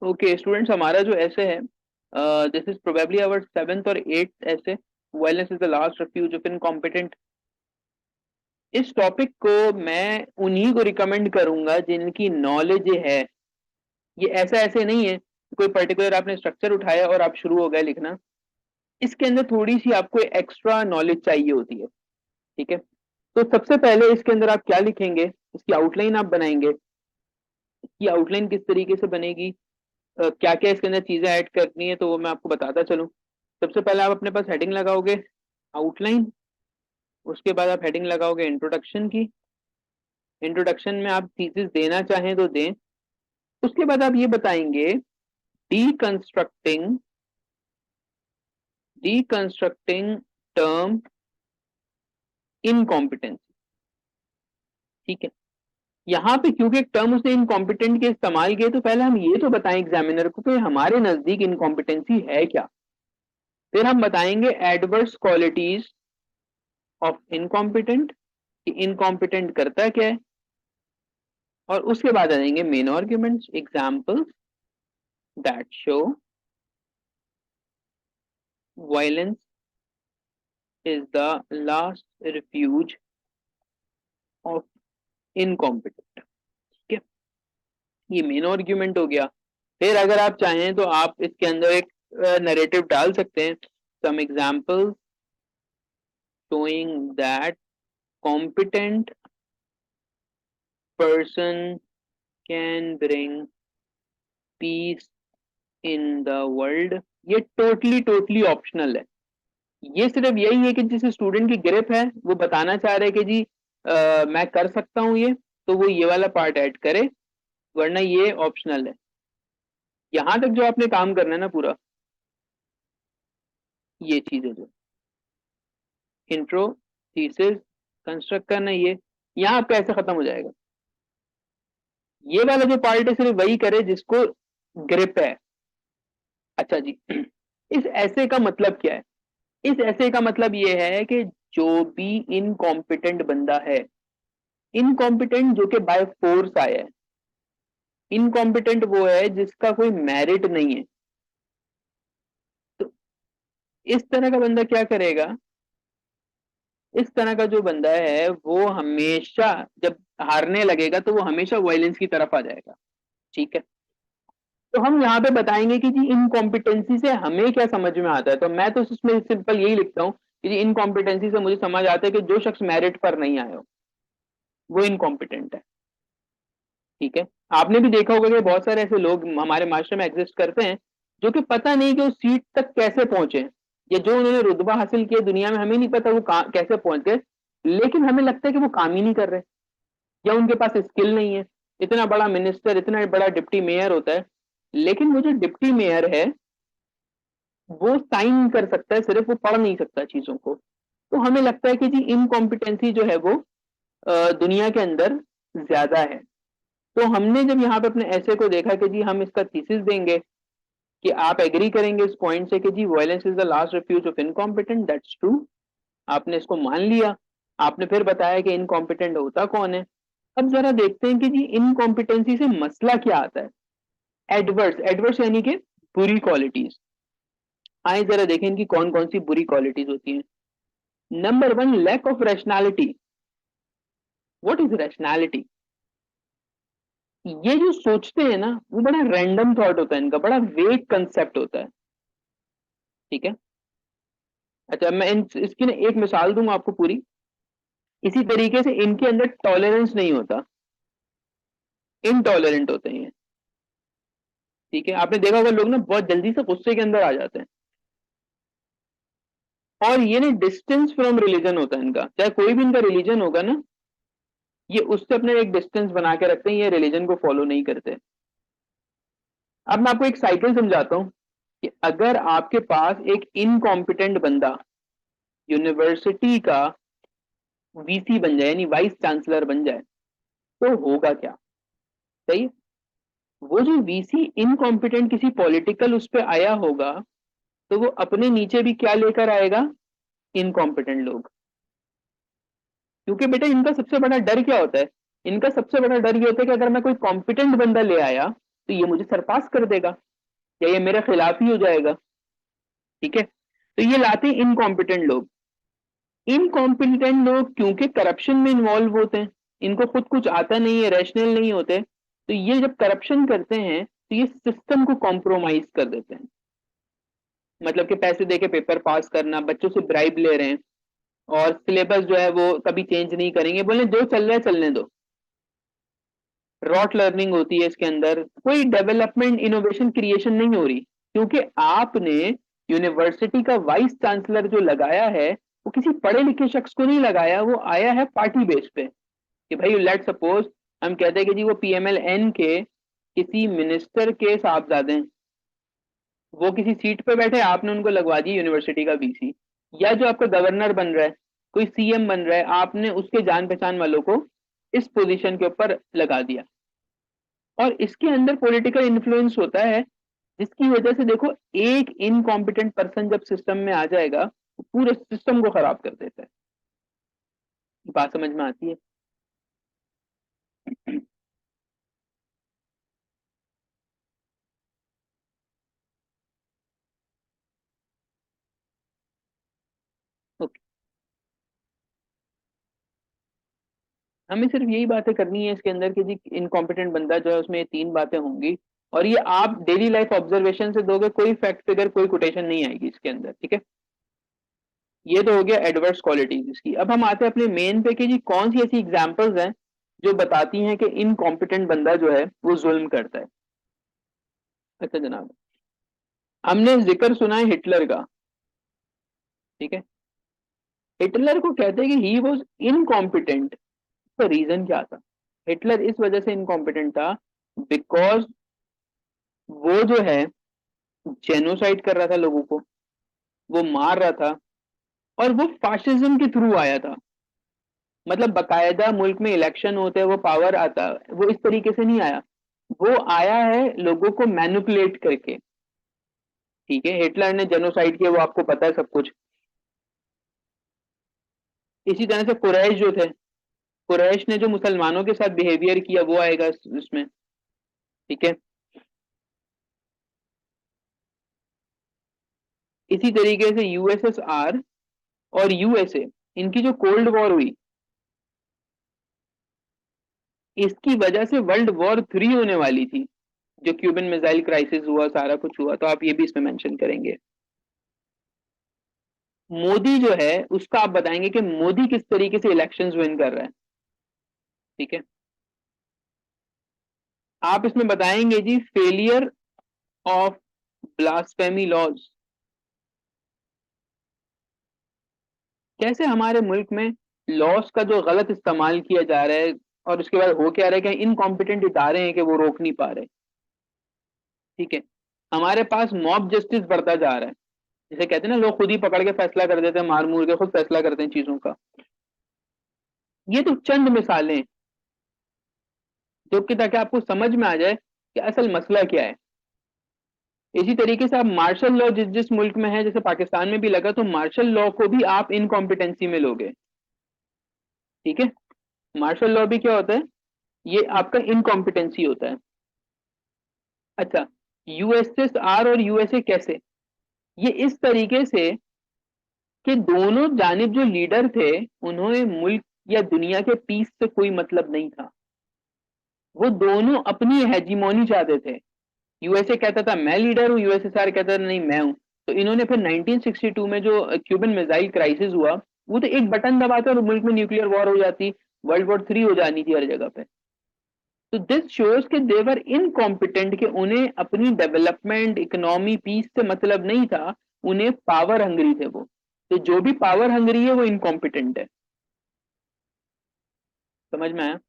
Okay students, हमारा जो ऐसे है, this is probably our 7th और 8th ऐसे, violence is the last refuge of incompetent. इस टॉपिक को मैं उन्हीं को रिकमेंड करूंगा जिनकी नॉलेज है। ये ऐसा ऐसे नहीं है कोई पर्टिकुलर आपने स्ट्रक्चर उठाया और आप शुरू हो गए लिखना। इसके अंदर थोड़ी सी आपको एक्स्ट्रा नॉलेज चाहिए होती है। ठीक है, तो सबसे पहले इसके अंदर आप क्या लिखेंगे, इसकी आउटलाइन आप बनाएंगे। इसकी आउटलाइन किस तरीके से बनेगी, क्या क्या इसके अंदर चीजें ऐड करनी है, तो वो मैं आपको बताता चलूं। सबसे पहले आप अपने पास हेडिंग लगाओगे आउटलाइन। उसके बाद आप हेडिंग लगाओगे इंट्रोडक्शन की। इंट्रोडक्शन में आप थीसिस देना चाहें तो दें। उसके बाद आप ये बताएंगे डीकंस्ट्रक्टिंग डीकंस्ट्रक्टिंग टर्म इनकॉम्पिटेंसी। ठीक है, यहाँ पे क्योंकि एक टर्म उसने इनकॉम्पिटेंट के इस्तेमाल किए, तो पहले हम ये तो बताएं एग्जामिनर को कि हमारे नजदीक इनकॉम्पिटेंसी है क्या। फिर हम बताएंगे एडवर्स क्वालिटीज ऑफ इनकॉम्पिटेंट, कि इनकॉम्पिटेंट करता क्या है। और उसके बाद आ जाएंगे main arguments, examples that show violence is the last refuge of incompetent. ठीक है, ये मेन आर्ग्यूमेंट हो गया। फिर अगर आप चाहें तो आप इसके अंदर एक नैरेटिव डाल सकते हैं, some examples showing that competent person can bring peace in the world। ये टोटली ऑप्शनल है। ये सिर्फ यही है कि जिस स्टूडेंट की ग्रिप है वो बताना चाह रहे हैं कि जी मैं कर सकता हूँ ये, तो वो ये वाला पार्ट ऐड करे, वरना ये ऑप्शनल है। यहां तक जो आपने काम करना है ना पूरा, ये चीज है जो इंट्रो थीसिस कंस्ट्रक्ट करना, ये यहाँ आपका ऐसे खत्म हो जाएगा। ये वाला जो पार्ट है सिर्फ वही करे जिसको ग्रिप है। अच्छा जी, इस ऐसे का मतलब क्या है। इस ऐसे का मतलब ये है कि जो भी इनकॉम्पिटेंट बंदा है, इनकॉम्पिटेंट जो कि बाय फोर्स आया है, इनकॉम्पिटेंट वो है जिसका कोई मेरिट नहीं है, तो इस तरह का बंदा क्या करेगा। इस तरह का जो बंदा है वो हमेशा जब हारने लगेगा तो वो हमेशा वायलेंस की तरफ आ जाएगा। ठीक है, तो हम यहाँ पे बताएंगे कि जी इनकॉम्पिटेंसी से हमें क्या समझ में आता है। तो मैं तो इसमें सिंपल यही लिखता हूँ कि जी इनकॉम्पिटेंसी से मुझे समझ आता है कि जो शख्स मेरिट पर नहीं आया हो वो इनकॉम्पिटेंट है। ठीक है, आपने भी देखा होगा कि बहुत सारे ऐसे लोग हमारे मास्टर में एग्जिस्ट करते हैं जो कि पता नहीं कि उस सीट तक कैसे पहुंचे, या जो उन्होंने रुतबा हासिल किया दुनिया में हमें नहीं पता वो कैसे पहुंच गए, लेकिन हमें लगता है कि वो काम ही नहीं कर रहे, या उनके पास स्किल नहीं है। इतना बड़ा मिनिस्टर, इतना बड़ा डिप्टी मेयर होता है, लेकिन वो जो डिप्टी मेयर है वो साइन कर सकता है, सिर्फ वो पढ़ नहीं सकता चीजों को। तो हमें लगता है कि जी इनकॉम्पिटेंसी जो है वो दुनिया के अंदर ज्यादा है। तो हमने जब यहाँ पे अपने ऐसे को देखा कि जी हम इसका थीसिस देंगे, कि आप एग्री करेंगे इस पॉइंट से कि जी violence is the last refuge of incompetent, that's true. आपने इसको मान लिया। आपने फिर बताया कि इनकॉम्पिटेंट होता कौन है। अब जरा देखते हैं कि जी इनकॉम्पिटेंसी से मसला क्या आता है। एडवर्स, एडवर्स यानी कि बुरी क्वालिटीज। आए जरा देखें इनकी कौन कौन सी बुरी क्वालिटीज होती हैं। Number one, lack of rationality. What is rationality. ये जो सोचते हैं ना वो बड़ा रैंडम थॉट होता है इनका, बड़ा वेग कंसेप्ट होता है। ठीक है, अच्छा मैं इसकी ना एक मिसाल दूंगा आपको पूरी। इसी तरीके से इनके अंदर टॉलरेंस नहीं होता, इनटॉलरेंट होते हैं। ठीक है, आपने देखा होगा लोग ना बहुत जल्दी से गुस्से के अंदर आ जाते हैं। और ये ना डिस्टेंस फ्रॉम रिलीजन होता है इनका, चाहे कोई भी इनका रिलीजन होगा ना, ये उससे अपने एक डिस्टेंस बना के रखते हैं, ये रिलीजन को फॉलो नहीं करते। अब मैं आपको एक साइकिल समझाता हूं कि अगर आपके पास एक इनकॉम्पिटेंट बंदा यूनिवर्सिटी का वीसी बन जाए, यानी वाइस चांसलर बन जाए, तो होगा क्या। सही है? वो जो वीसी इनकॉम्पिटेंट किसी पॉलिटिकल उस पे आया होगा, तो वो अपने नीचे भी क्या लेकर आएगा, इनकॉम्पिटेंट लोग। क्योंकि बेटा इनका सबसे बड़ा डर क्या होता है, इनका सबसे बड़ा डर ये होता है कि अगर मैं कोई कॉम्पिटेंट बंदा ले आया तो ये मुझे सरपास कर देगा या ये मेरे खिलाफ ही हो जाएगा। ठीक है, तो ये लाते हैं इनकॉम्पिटेंट लोग। इनकॉम्पिटेंट लोग क्योंकि करप्शन में इन्वॉल्व होते हैं, इनको खुद कुछ आता नहीं है, रैशनल नहीं होते, तो ये जब करप्शन करते हैं तो ये सिस्टम को कॉम्प्रोमाइज कर देते हैं। मतलब कि पैसे देके पेपर पास करना, बच्चों से ब्राइब ले रहे हैं, और सिलेबस जो है वो कभी चेंज नहीं करेंगे, बोले जो चल रहा है चलने दो। रॉट लर्निंग होती है इसके अंदर, कोई डेवलपमेंट इनोवेशन क्रिएशन नहीं हो रही, क्योंकि आपने यूनिवर्सिटी का वाइस चांसलर जो लगाया है वो किसी पढ़े लिखे शख्स को नहीं लगाया, वो आया है पार्टी बेस पे। कि भाई लेट सपोज हम कहते हैं कि जी वो पीएमएलएन के किसी मिनिस्टर के साहबजादे हैं, वो किसी सीट पे बैठे, आपने उनको लगवा दी यूनिवर्सिटी का वीसी, या जो आपका गवर्नर बन रहा है, कोई सीएम बन रहा है, आपने उसके जान पहचान वालों को इस पोजीशन के ऊपर लगा दिया, और इसके अंदर पॉलिटिकल इन्फ्लुएंस होता है, जिसकी वजह से देखो एक इनकॉम्पिटेंट पर्सन जब सिस्टम में आ जाएगा तो पूरे सिस्टम को खराब कर देता है। बात समझ में आती है? ओके, हमें सिर्फ यही बातें करनी है इसके अंदर कि जी इनकॉम्पिटेंट बंदा जो है उसमें ये तीन बातें होंगी, और ये आप डेली लाइफ ऑब्जर्वेशन से दोगे, कोई फैक्ट फिगर कोई कोटेशन नहीं आएगी इसके अंदर। ठीक है, ये तो हो गया एडवर्स क्वालिटीज इसकी। अब हम आते हैं अपने मेन पे कि जी कौन सी ऐसी एग्जांपल्स हैं जो बताती हैं कि इनकॉम्पिटेंट बंदा जो है वो जुल्म करता है। अच्छा जनाब, हमने जिक्र सुना है हिटलर का। ठीक है, हिटलर को कहते हैं कि ही वॉज इनकॉम्पिटेंट। तो रीजन क्या था? हिटलर इस वजह से इनकॉम्पिटेंट था बिकॉज वो जो है जेनोसाइड कर रहा था लोगों को, वो मार रहा था, और वो फाशिज्म के थ्रू आया था। मतलब बकायदा मुल्क में इलेक्शन होते हैं, वो पावर आता, वो इस तरीके से नहीं आया, वो आया है लोगों को मैनिपुलेट करके। ठीक है, हिटलर ने जेनोसाइड किया, वो आपको पता है सब कुछ। इसी तरह से कुरैश जो थे, कुरैश ने जो मुसलमानों के साथ बिहेवियर किया वो आएगा इसमें। ठीक है, इसी तरीके से यूएसएसआर और यूएसए, इनकी जो कोल्ड वॉर हुई, इसकी वजह से वर्ल्ड वॉर 3 होने वाली थी। जो क्यूबन मिसाइल क्राइसिस हुआ, सारा कुछ हुआ, तो आप ये भी इसमें मेंशन करेंगे। मोदी जो है उसका आप बताएंगे कि मोदी किस तरीके से इलेक्शंस विन कर रहा है। ठीक है, आप इसमें बताएंगे जी फेलियर ऑफ ब्लास्फेमी लॉज, कैसे हमारे मुल्क में लॉस का जो गलत इस्तेमाल किया जा रहा है, और उसके बाद हो क्या रहा है कि इनकॉम्पिटेंट इदारे हैं कि वो रोक नहीं पा रहे। ठीक है, हमारे पास मॉब जस्टिस बढ़ता जा रहा है, जिसे कहते हैं ना लोग खुद ही पकड़ के फैसला कर देते हैं, मार मूर के खुद फैसला करते हैं चीजों का। ये तो चंद मिसालें, जो कि ताकि आपको समझ में आ जाए कि असल मसला क्या है। इसी तरीके से आप मार्शल लॉ जिस जिस मुल्क में है, जैसे पाकिस्तान में भी लगा, तो मार्शल लॉ को भी आप इनकॉम्पिटेंसी में लोगे। ठीक है, मार्शल लॉ भी क्या होता है? ये आपका इनकॉम्पिटेंसी होता है। अच्छा, यूएसएसआर और यूएसए कैसे? ये इस तरीके से कि दोनों जानिब जो लीडर थे, उन्होंने मुल्क या दुनिया के पीस से कोई मतलब नहीं था, वो दोनों अपनी हेजीमोनी चाहते थे। यूएसए कहता था मैं लीडर हूँ, यूएसएसआर कहता था नहीं मैं हूँ। तो इन्होंने फिर 1962 में जो क्यूबन मिसाइल क्राइसिस हुआ, वो तो एक बटन दबाता और मुल्क में न्यूक्लियर वॉर हो जाती, वर्ल्ड वॉर 3 हो जानी थी हर जगह पे। तो दिस शोज कि दे वर इनकॉम्पिटेंट, कि उन्हें अपनी डेवलपमेंट इकोनॉमी पीस से मतलब नहीं था, उन्हें पावर हंगरी थे वो। तो जो भी पावर हंगरी है वो इनकॉम्पिटेंट है। समझ में आया?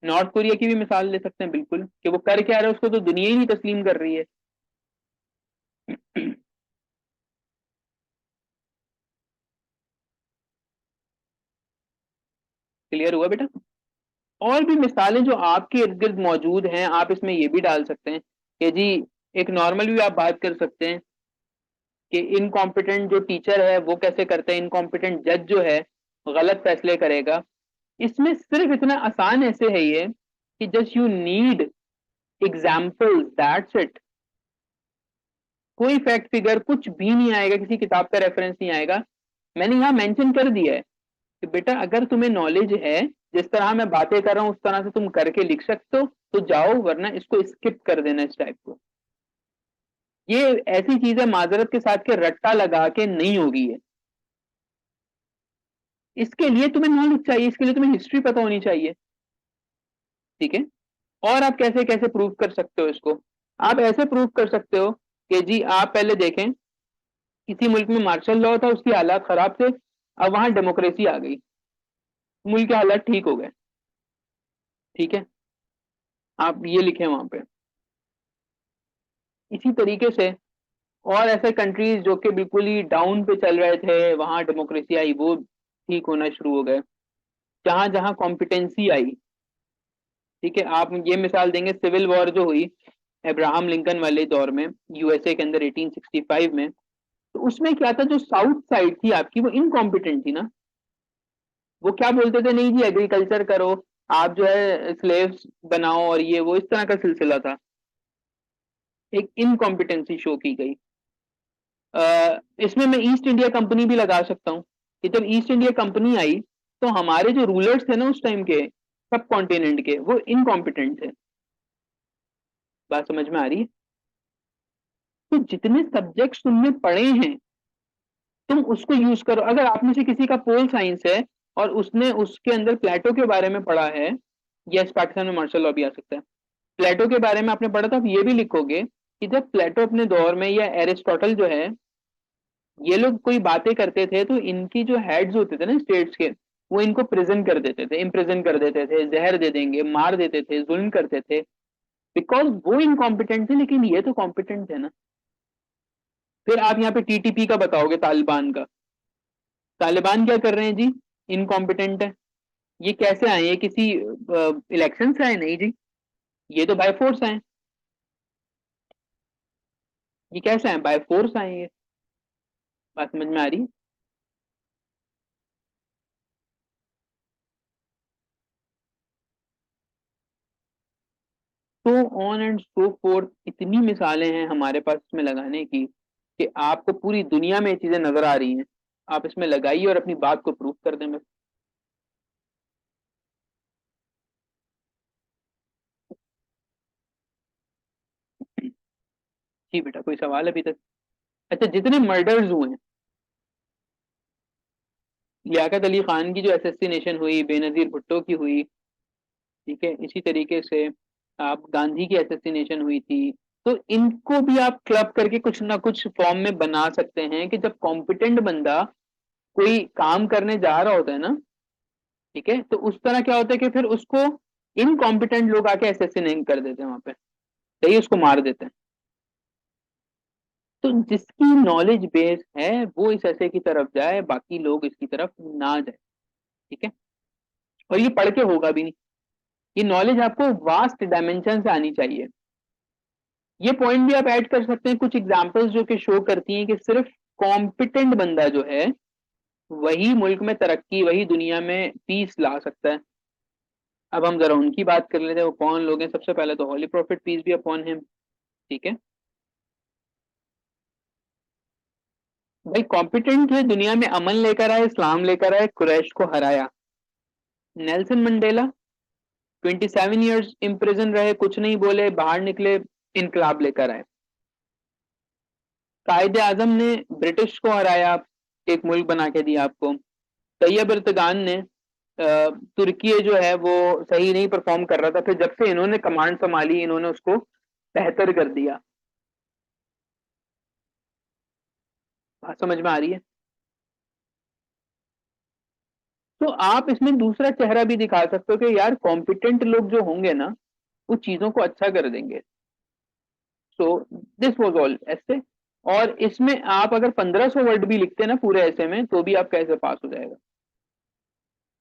नॉर्थ कोरिया की भी मिसाल ले सकते हैं बिल्कुल, कि वो कर क्या रहा है उसको तो दुनिया ही नहीं तस्लीम कर रही है। क्लियर हुआ बेटा? और भी मिसालें जो आपके इर्द गिर्द मौजूद हैं, आप इसमें ये भी डाल सकते हैं कि जी एक नॉर्मल भी आप बात कर सकते हैं कि इनकॉम्पिटेंट जो टीचर है वो कैसे करते हैं, इनकॉम्पिटेंट जज जो है गलत फैसले करेगा। इसमें सिर्फ इतना आसान ऐसे है ये कि just you need examples, that's it. कोई फैक्ट फिगर कुछ भी नहीं आएगा, किसी किताब का रेफरेंस नहीं आएगा। मैंने यहाँ मेंशन कर दिया है कि बेटा अगर तुम्हें नॉलेज है, जिस तरह मैं बातें कर रहा हूँ उस तरह से तुम करके लिख सकते हो तो जाओ, वरना इसको स्किप कर देना इस टाइप को। ये ऐसी चीज है माजरत के साथ के रट्टा लगा के नहीं होगी ये। इसके लिए तुम्हें नॉलेज चाहिए, इसके लिए तुम्हें हिस्ट्री पता होनी चाहिए। ठीक है। और आप कैसे कैसे प्रूव कर सकते हो इसको? आप ऐसे प्रूव कर सकते हो कि जी आप पहले देखें, किसी मुल्क में मार्शल लॉ था, उसकी हालात खराब थे, अब वहां डेमोक्रेसी आ गई, मुल्क के हालात ठीक हो गए। ठीक है, आप ये लिखें वहां पे। इसी तरीके से और ऐसे कंट्रीज जो कि बिल्कुल ही डाउन पे चल रहे थे, वहां डेमोक्रेसी आई, वो ठीक होना शुरू हो गए। जहां जहां कॉम्पिटेंसी आई, ठीक है, आप ये मिसाल देंगे सिविल वॉर जो हुई अब्राहम लिंकन वाले दौर में यूएसए के अंदर 1865 में, तो उसमें क्या था, जो साउथ साइड थी आपकी वो इनकॉम्पिटेंट थी ना। वो क्या बोलते थे, नहीं जी एग्रीकल्चर करो, आप जो है स्लेव्स बनाओ, और ये वो इस तरह का सिलसिला था। एक इनकॉम्पिटेंसी शो की गई। इसमें मैं ईस्ट इंडिया कंपनी भी लगा सकता हूँ कि जब ईस्ट इंडिया कंपनी आई तो हमारे जो रूलर्स थे ना उस टाइम के, सब कॉन्टिनेंट के, वो इनकॉम्पिटेंट थे। बात समझ में आ रही है? तो जितने सब्जेक्ट्स तुमने पढ़े हैं तुम उसको यूज करो। अगर आप में से किसी का पोल साइंस है और उसने उसके अंदर प्लेटो के बारे में पढ़ा है, यस पाकिस्तान में मार्शल लॉ भी आ सकता है, प्लेटो के बारे में आपने पढ़ा, तो आप ये भी लिखोगे कि जब प्लेटो अपने दौर में, या एरिस्टोटल जो है, ये लोग कोई बातें करते थे तो इनकी जो हेड्स होते थे ना स्टेट्स के, वो इनको प्रिजन कर देते थे, इम्प्रिजन कर देते थे, जहर दे देंगे, मार देते थे, जुल्म करते थे, बिकॉज वो इनकॉम्पिटेंट थे, लेकिन ये तो कॉम्पिटेंट थे ना। फिर आप यहाँ पे टीटीपी का बताओगे, तालिबान का, तालिबान क्या कर रहे हैं जी? इनकॉम्पिटेंट है। ये कैसे आए? ये किसी इलेक्शन से आए? नहीं जी, ये तो बाय फोर्स आए। ये कैसे आए? बाय फोर्स आए ये। बात समझ में आ रही है? तो ऑन एंड सो फोर्थ, इतनी मिसालें हैं हमारे पास इसमें लगाने की कि आपको पूरी दुनिया में ये चीजें नजर आ रही हैं। आप इसमें लगाइए और अपनी बात को प्रूव कर दें बस। जी बेटा, कोई सवाल अभी तक? अच्छा, जितने मर्डर्स हुए हैं, लियाकत अली खान की जो असेसिनेशन हुई, बेनजीर भुट्टो की हुई, ठीक है, इसी तरीके से आप गांधी की असेसिनेशन हुई थी, तो इनको भी आप क्लब करके कुछ ना कुछ फॉर्म में बना सकते हैं कि जब कॉम्पिटेंट बंदा कोई काम करने जा रहा होता है ना, ठीक है, तो उस तरह क्या होता है कि फिर उसको इनकॉम्पिटेंट लोग आके असेसिनेट कर देते हैं वहां पे, सही, उसको मार देते हैं। तो जिसकी नॉलेज बेस है वो इस ऐसे की तरफ जाए, बाकी लोग इसकी तरफ ना जाए। ठीक है। और ये पढ़ के होगा भी नहीं, ये नॉलेज आपको वास्ट डायमेंशन से आनी चाहिए। ये पॉइंट भी आप ऐड कर सकते हैं, कुछ एग्जांपल्स जो कि शो करती हैं कि सिर्फ कॉम्पिटेंट बंदा जो है वही मुल्क में तरक्की, वही दुनिया में पीस ला सकता है। अब हम जरा उनकी बात कर लेते हैं, वो कौन लोग हैं। सबसे पहले तो holy prophet peace be upon him. ठीक है भाई, कॉम्पिटेंट है, दुनिया में अमन लेकर आए, इस्लाम लेकर आए, कुरैश को हराया। नेल्सन मंडेला 27 ईयर्स इम्प्रिजन रहे, कुछ नहीं बोले, बाहर निकले, इनकलाब लेकर आए। कायदे आजम ने ब्रिटिश को हराया, एक मुल्क बना के दिया आपको। तैयब एर्दोगान ने तुर्की जो है वो सही नहीं परफॉर्म कर रहा था, फिर जब से इन्होंने कमांड संभाली इन्होंने उसको बेहतर कर दिया। बात समझ में आ रही है? तो आप इसमें दूसरा चेहरा भी दिखा सकते हो कि यार कॉम्पिटेंट लोग जो होंगे ना वो चीजों को अच्छा कर देंगे। सो दिस वाज ऑल ऐसे। और इसमें आप अगर 1500 वर्ड भी लिखते हैं ना पूरे ऐसे में, तो भी आपका ऐसे पास हो जाएगा।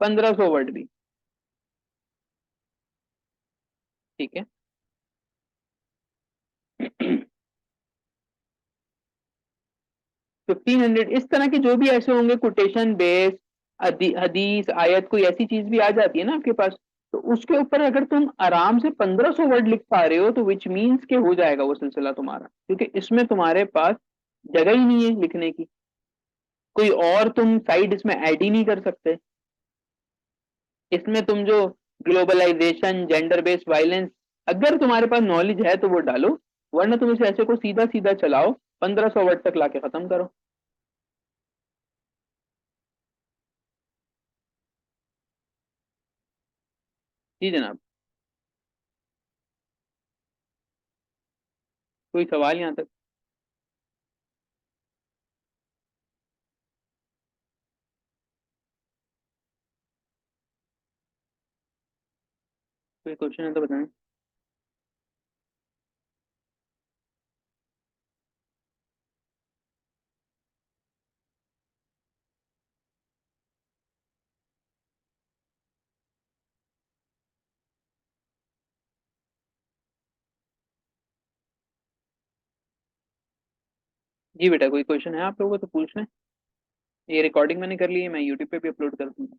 1500 वर्ड भी। ठीक है। 1500 इस तरह के जो भी ऐसे होंगे, कोटेशन बेस, हदीस, आयत, कोई ऐसी चीज भी आ जाती है ना आपके पास, तो उसके ऊपर अगर तुम आराम से 1500 वर्ड लिख पा रहे हो तो विच मीन्स के हो जाएगा वो सिलसिला तुम्हारा, क्योंकि इसमें तुम्हारे पास जगह ही नहीं है लिखने की, कोई और तुम साइड इसमें ऐड ही नहीं कर सकते। इसमें तुम जो ग्लोबलाइजेशन, जेंडर बेस्ड वायलेंस, अगर तुम्हारे पास नॉलेज है तो वो डालो, वरना तुम इस ऐसे को सीधा सीधा चलाओ, 1500 वर्ड तक लाके खत्म करो। जी जनाब। कोई सवाल यहाँ तक? कोई क्वेश्चन है तो बताएं। जी बेटा, कोई क्वेश्चन है आप लोगों को तो पूछ लें। ये रिकॉर्डिंग मैंने कर ली है, मैं यूट्यूब पे भी अपलोड कर दूंगा।